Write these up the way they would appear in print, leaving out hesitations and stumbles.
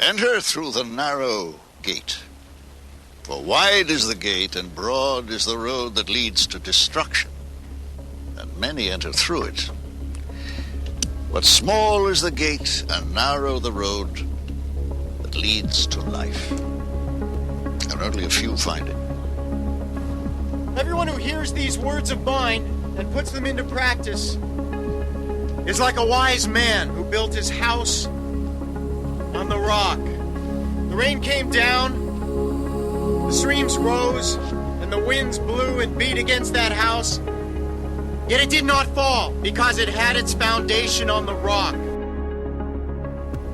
Enter through the narrow gate. For wide is the gate and broad is the road that leads to destruction, and many enter through it. But small is the gate and narrow the road that leads to life, and only a few find it. Everyone who hears these words of mine and puts them into practice is like a wise man who built his house on the rock. The rain came down, the streams rose, and the winds blew and beat against that house. Yet it did not fall, because it had its foundation on the rock.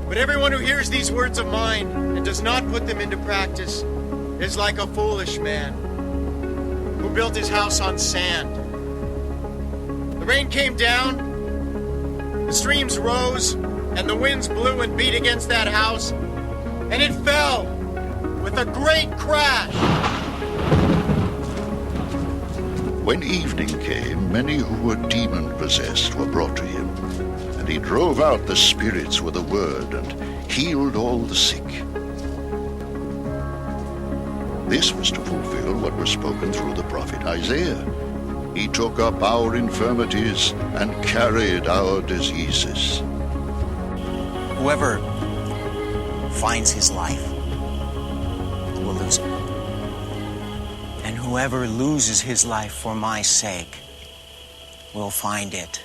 But everyone who hears these words of mine and does not put them into practice is like a foolish man who built his house on sand. The rain came down, the streams rose, and the winds blew and beat against that house, and it fell with a great crash. When evening came, many who were demon-possessed were brought to him, and he drove out the spirits with a word and healed all the sick. This was to fulfill what was spoken through the prophet Isaiah. He took up our infirmities and carried our diseases. Whoever finds his life will lose it. And whoever loses his life for my sake will find it.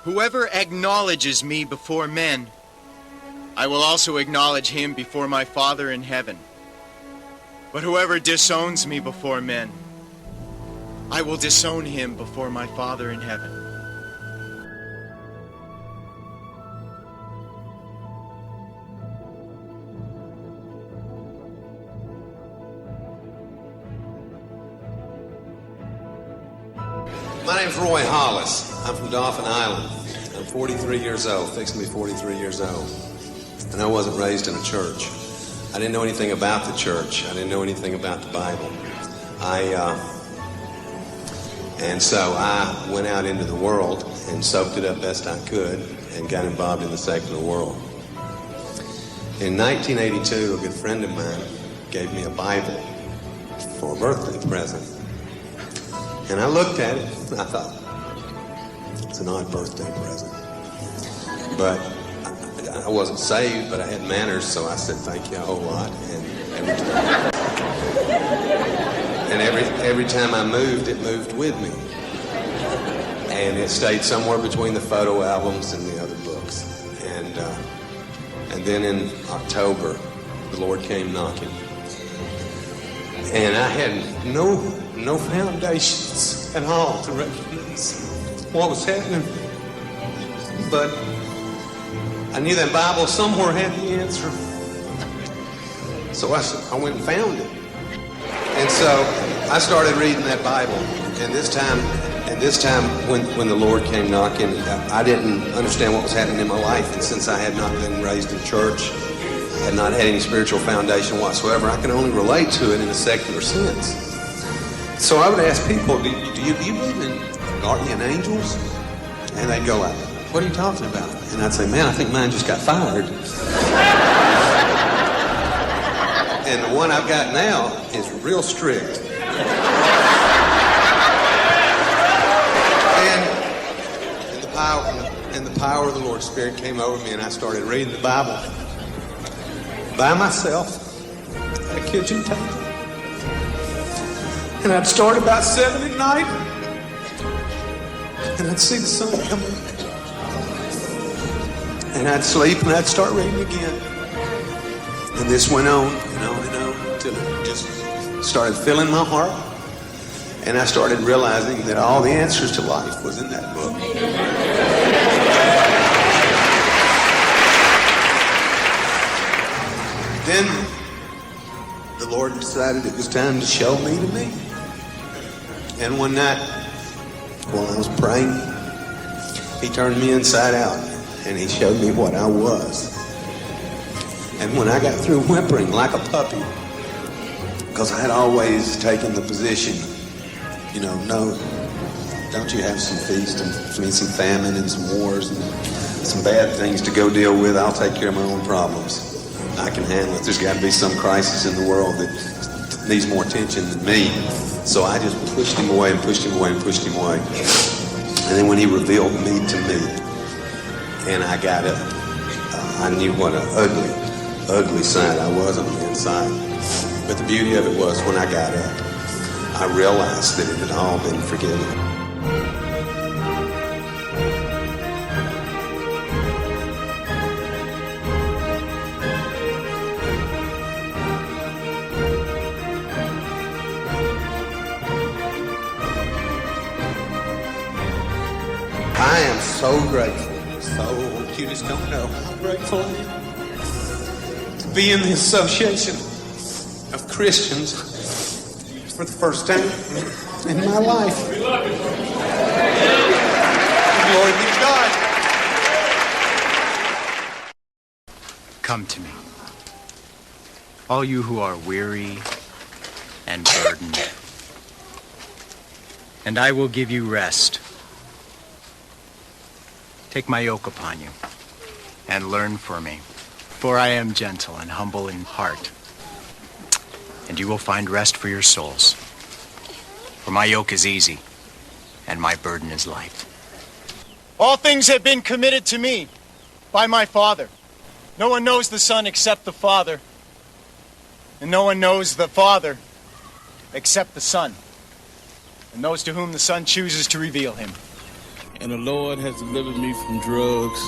Whoever acknowledges me before men, I will also acknowledge him before my Father in heaven. But whoever disowns me before men, I will disown him before my Father in heaven. My name's Roy Hollis. I'm from Dauphin Island. I'm 43 years old, fixing to be 43 years old. And I wasn't raised in a church. I didn't know anything about the church. I didn't know anything about the Bible. And so I went out into the world and soaked it up best I could and got involved in the secular world. In 1982, a good friend of mine gave me a Bible for a birthday present. And I looked at it and I thought, it's an odd birthday present. But I wasn't saved, but I had manners, so I said thank you a whole lot. And every time I moved, it moved with me. And it stayed somewhere between the photo albums and the other books. And then in October, the Lord came knocking. And I had no foundations at all to recognize what was happening. But I knew that Bible somewhere had the answer. So I went and found it. And so I started reading that Bible. And this time when the Lord came knocking, I didn't understand what was happening in my life. And since I had not been raised in church, had not had any spiritual foundation whatsoever, I can only relate to it in a secular sense. So I would ask people, do you believe in guardian angels? And they'd go like, what are you talking about? And I'd say, man, I think mine just got fired. And the one I've got now is real strict. And the power of the Lord's Spirit came over me, and I started reading the Bible by myself at a kitchen table. And I'd start about 7 at night, and I'd see the sun come up. And I'd sleep, and I'd start reading again. And this went on and on and on until it just started filling my heart. And I started realizing that all the answers to life was in that book. Then the Lord decided it was time to show me to me. And one night, while I was praying, He turned me inside out and He showed me what I was. And when I got through whimpering like a puppy, because I had always taken the position, no, don't you have some feast and some famine and some wars? some bad things to go deal with, I'll take care of my own problems. I can handle it. There's got to be some crisis in the world that needs more attention than me. So I just pushed him away and pushed him away and pushed him away. And then when he revealed me to me, and I got up, I knew what an ugly sight I was on the inside. But the beauty of it was when I got up, I realized that it had all been forgiven. I am so grateful. So, you just don't know how grateful I am to be in the association of Christians for the first time in my life. Glory be to God. Come to me, all you who are weary and burdened, and I will give you rest. Take my yoke upon you and learn from me, for I am gentle and humble in heart, and you will find rest for your souls. For my yoke is easy and my burden is light. All things have been committed to me by my Father. No one knows the Son except the Father, and no one knows the Father except the Son, and those to whom the Son chooses to reveal him. And the Lord has delivered me from drugs,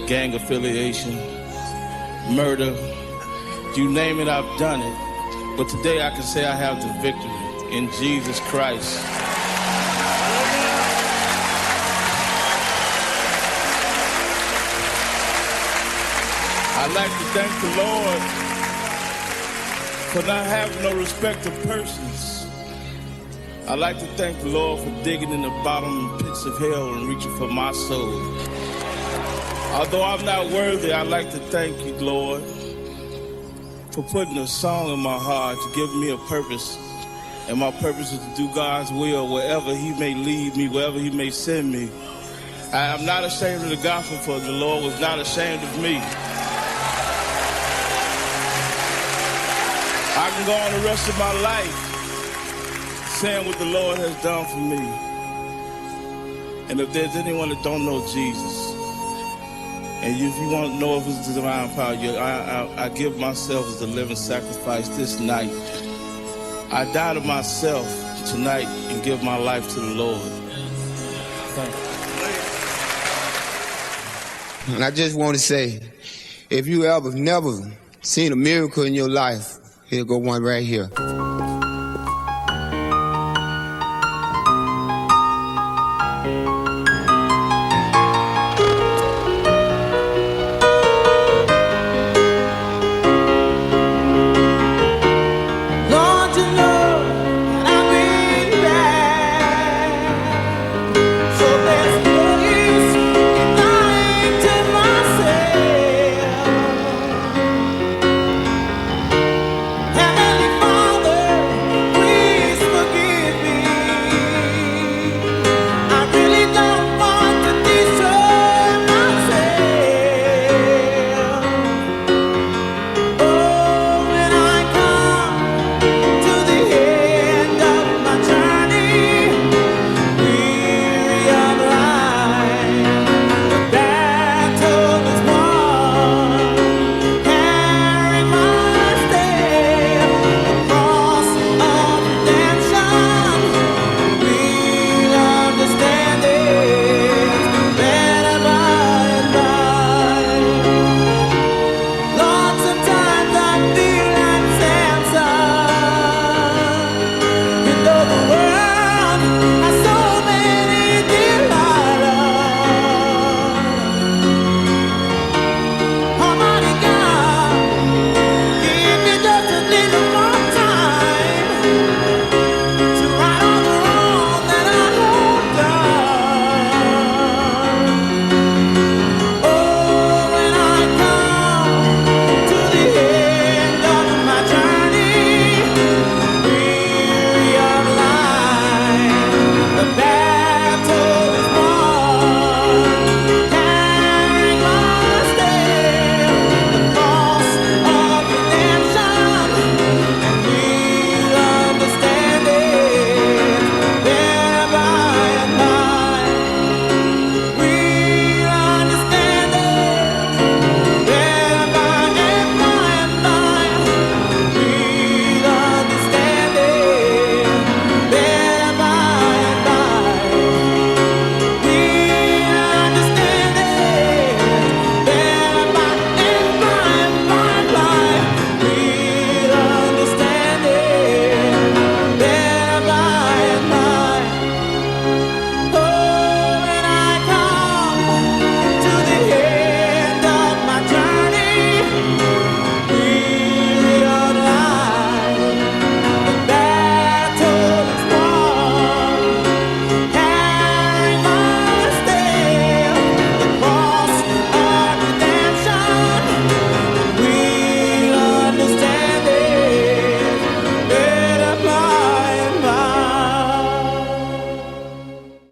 gang affiliation, murder. You name it, I've done it. But today I can say I have the victory in Jesus Christ. I'd like to thank the Lord for not having no respect of persons. I'd like to thank the Lord for digging in the bottom pits of hell and reaching for my soul. Although I'm not worthy, I'd like to thank you, Lord, for putting a song in my heart to give me a purpose. And my purpose is to do God's will wherever he may lead me, wherever he may send me. I am not ashamed of the gospel, for the Lord was not ashamed of me. I can go on the rest of my life saying what the Lord has done for me. And if there's anyone that don't know Jesus, and if you want to know of his divine power, I give myself as a living sacrifice this night. I die to myself tonight and give my life to the Lord. Thank you. And I just want to say, if you ever never seen a miracle in your life, here go one right here.